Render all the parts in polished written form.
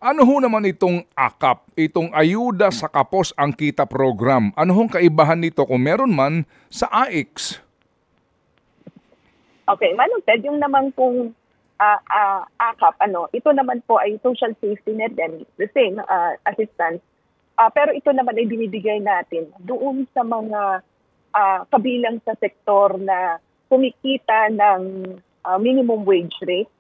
Ano ho naman itong AKAP, itong Ayuda sa Kapos ang Kita Program? Ano hong kaibahan nito kung meron man sa AIX? Okay, Manong Ted, yung naman pong AKAP, ito naman po ay social safety net din, the same assistance. Pero ito naman ay binibigay natin doon sa mga kabilang sa sektor na kumikita ng minimum wage rate.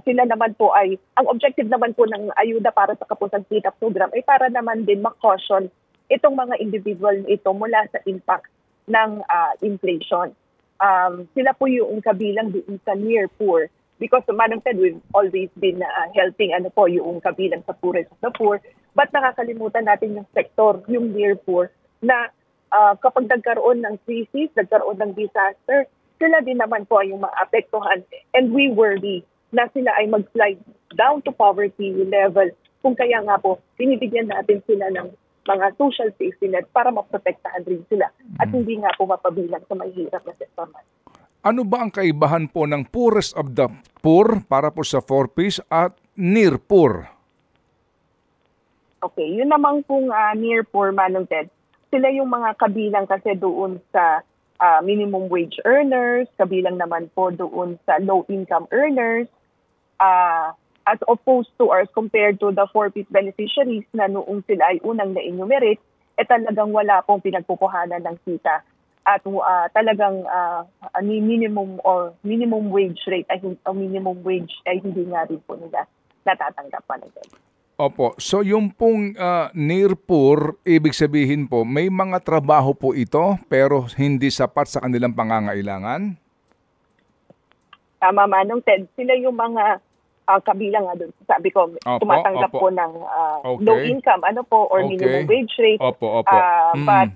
Sila naman po ay, ang objective naman po ng Ayuda para sa Kapusan Kita Program ay para naman din makaution itong mga individual ito mula sa impact ng inflation. Sila po yung kabilang doon sa near poor because Manong Ted, we've always been helping yung kabilang sa poorest of the poor, but nakakalimutan natin yung sektor, yung near poor, na kapag nagkaroon ng crisis, nagkaroon ng disaster, sila din naman po ay yung maapektuhan, and we worry na sila ay mag-slide down to poverty level. Kung kaya nga po, binibigyan natin sila ng mga social safety net para maprotektahan rin sila at hindi nga po mapabilang sa mahihirap na sektor. Ano ba ang kaibahan po ng poorest of the poor para po sa 4Ps at near poor? Okay, yun naman kung near poor, Manong Ted, sila yung mga kabilang kasi doon sa minimum wage earners, kabilang naman po doon sa low-income earners, as opposed to or compared to the 4Ps beneficiaries na noong sila ay unang na-enumerate, talagang wala pong pinagpupuhanan ng kita. At talagang minimum wage rate ay minimum wage ay hindi nga rin po nila natatanggap pa nila. Opo. So yung pong near poor, ibig sabihin po, may mga trabaho po ito pero hindi sapat sa kanilang pangangailangan? Tama, Manong Ted. Sila yung mga kabilang doon. Sabi ko, tumatanggap po ng low income or minimum wage rate. But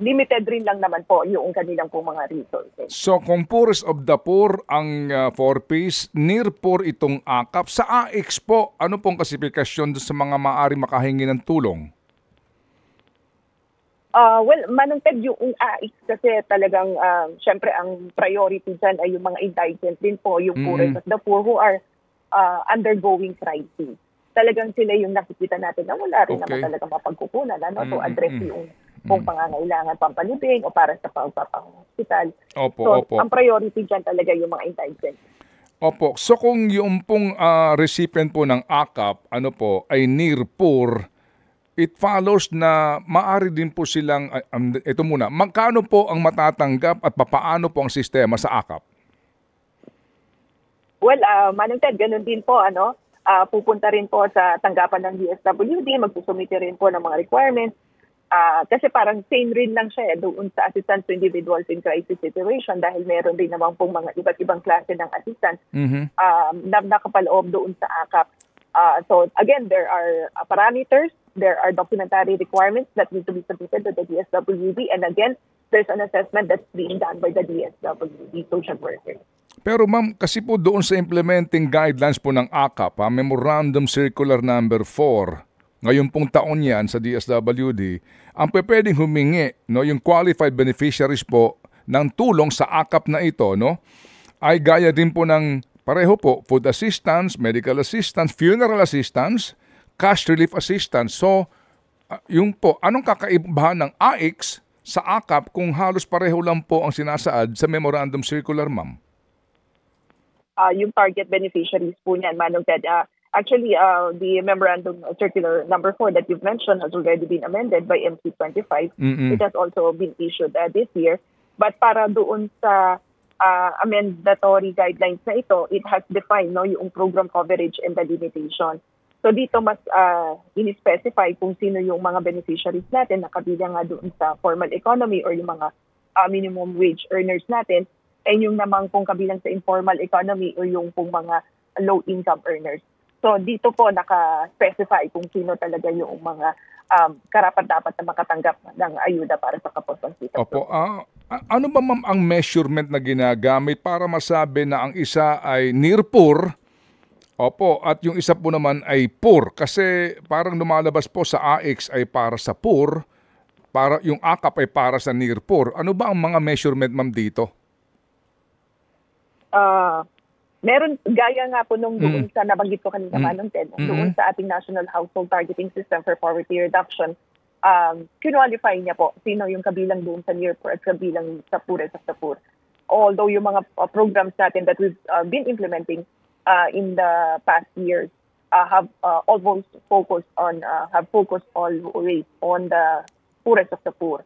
limited rin lang naman po yung kanilang po mga resources. So kung poorest of the poor ang 4Ps, near poor itong AKAP. Sa AIX po, ano pong klasifikasyon sa mga maaari makahingi ng tulong? Manong Ted, yung AIX kasi talagang, syempre ang priority dyan ay yung mga indigent din po, yung poorest of the poor who are undergoing crisis. Talagang sila yung nakikita natin na wala rin naman talaga mapagkukunan to address yung kung pangangailangan pampalibing o para sa pagpapahospital. Ang priority dyan talaga yung mga indigent. Opo. So kung yung pong recipient po ng AKAP, ay near poor, it follows na maaari din po silang, ito muna, magkano po ang matatanggap at papaano po ang sistema sa AKAP? Well, Manong Ted, ganun din po, pupunta rin po sa tanggapan ng DSWD, magsusumite rin po ng mga requirements. Kasi parang same rin lang siya doon sa assistance to individuals in crisis situation dahil meron din naman pong mga iba't ibang klase ng assistance na nakapaloob doon sa AKAP. So again, there are parameters, there are documentary requirements that need to be submitted to the DSWD, and again, there's an assessment that's being done by the DSWD social workers. Pero ma'am, kasi po doon sa implementing guidelines po ng AKAP, Memorandum Circular Number 4, ngayon pong taon yan sa DSWD, ang pwedeng humingi, yung qualified beneficiaries po ng tulong sa AKAP na ito, ay gaya din po ng pareho po, food assistance, medical assistance, funeral assistance, cash relief assistance. So, yung po, anong kakaibahan ng AIX sa AKAP kung halos pareho lang po ang sinasaad sa Memorandum Circular, ma'am? Yung target beneficiaries po niyan, Manong Ted. Actually, the Memorandum Circular Number 4 that you've mentioned has already been amended by MC25. It has also been issued this year. But para doon sa amendatory guidelines na ito, it has defined yung program coverage and the limitation. So dito mas in-specify kung sino yung mga beneficiaries natin na kabilang nga doon sa formal economy or yung mga minimum wage earners natin, ay yung naman kung kabilang sa informal economy o yung kung mga low-income earners. So dito po naka-specify kung sino talaga yung mga karapat-dapat na makatanggap ng ayuda para sa Kapusan Kita. Opo. Ano ba ma'am ang measurement na ginagamit para masabi na ang isa ay near poor, at yung isa po naman ay poor? Kasi parang lumalabas po sa AIX ay para sa poor, para yung AKAP ay para sa near poor. Ano ba ang mga measurement ma'am dito? meron, gaya nga po nung doon sa nabanggit ko kanina, Manong Ted, doon sa ating National Household Targeting System for Poverty Reduction, kinwalify niya po sino yung kabilang doon sa near poor at kabilang sa poorest of the poor. Although yung mga programs natin that we've been implementing in the past years have almost focused always on the poorest of the poor.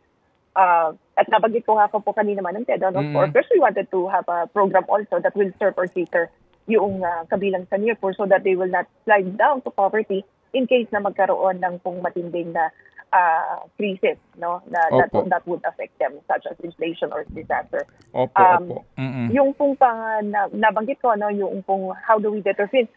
At nabanggit ko nga po kanina Manong Ted, of course, we wanted to have a program also that will serve or cater yung kabilang sa near poor so that they will not slide down to poverty in case na magkaroon ng pong matinding na crisis, no, that would affect them, such as inflation or disaster. Yung pong nabanggit ko, no, yung pong how do we determine,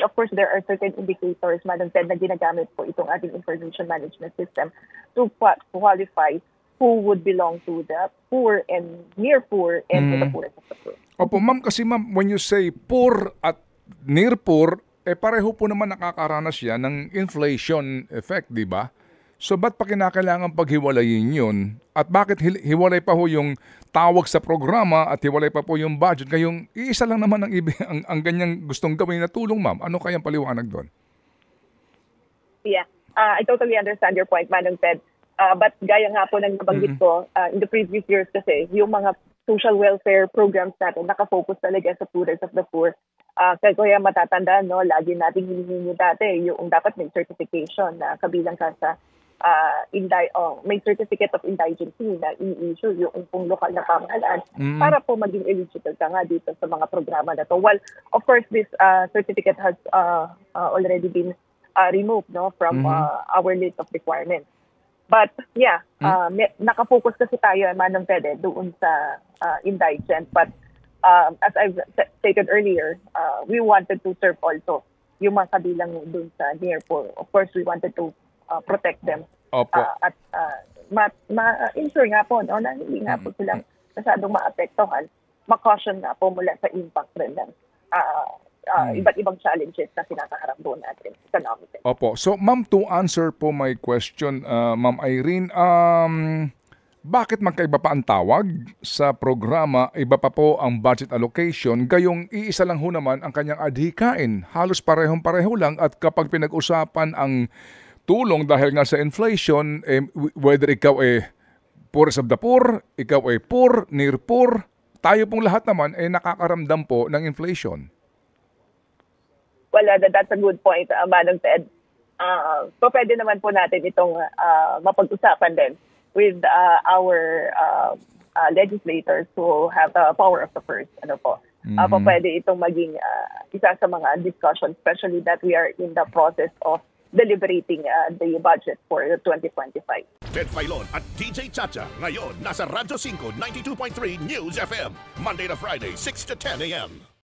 of course, there are certain indicators, Madam Ted, na ginagamit po itong ating information management system to qualify who would belong to the poor and near poor and to the poorest of the poor. Opo, ma'am, kasi ma'am, when you say poor at near poor, pareho po naman nakakaranas yan ng inflation effect, di ba? So ba't pa kinakailangan paghiwalayin yun? At bakit hiwalay pa ho yung tawag sa programa at hiwalay pa po yung budget? Kayong iisa lang naman ang ganyang gustong gawin na tulong, ma'am. Ano kayang paliwanag doon? Yeah, I totally understand your point, Manong Ted. But gaya nga po ng nabanggit ko, in the previous years kasi, yung mga social welfare programs natin, nakafocus talaga sa poorest of the poor. Kaya matatandaan, no, lagi nating hinihingi dati yung dapat may certification na kabilang ka sa may certificate of indigency na i-issue yung pong lokal na pamahalaan para po maging eligible ka nga dito sa mga programa na to. Well, of course, this certificate has already been removed, no, from our list of requirements. But yeah, nakafocus kasi tayo, Manong Ted, doon sa indigent. But as I've stated earlier, we wanted to serve also yung mga kabilang doon sa near poor. Of course, we wanted to protect them. At ma-ensure nga po, no, na hindi nga po silang masyadong maapektuhan, ma-caution nga po mula sa impact rin ng iba't ibang challenges na kinakaharap doon natin economically. Opo. So, ma'am, to answer po my question, Ma'am Irene, bakit magkaiba pa ang tawag sa programa, iba pa po ang budget allocation, gayong iisa lang ho naman ang kanyang adhikain? Halos parehong-pareho lang at kapag pinag-usapan ang tulong dahil nga sa inflation, whether ikaw poorest of the poor, ikaw poor, near poor, tayo pong lahat naman nakakaramdam po ng inflation. Well, that's a good point, Manong Ted. So pwede naman po natin itong mapag-usapan din with our legislators who have the power of the purse. Ano po? Pwede itong maging isa sa mga discussions, especially that we are in the process of deliberating the budget for 2025. Ted Filon at DJ Chacha ngayon nasa Radyo 5 92.3 News FM Monday to Friday 6 to 10 a.m.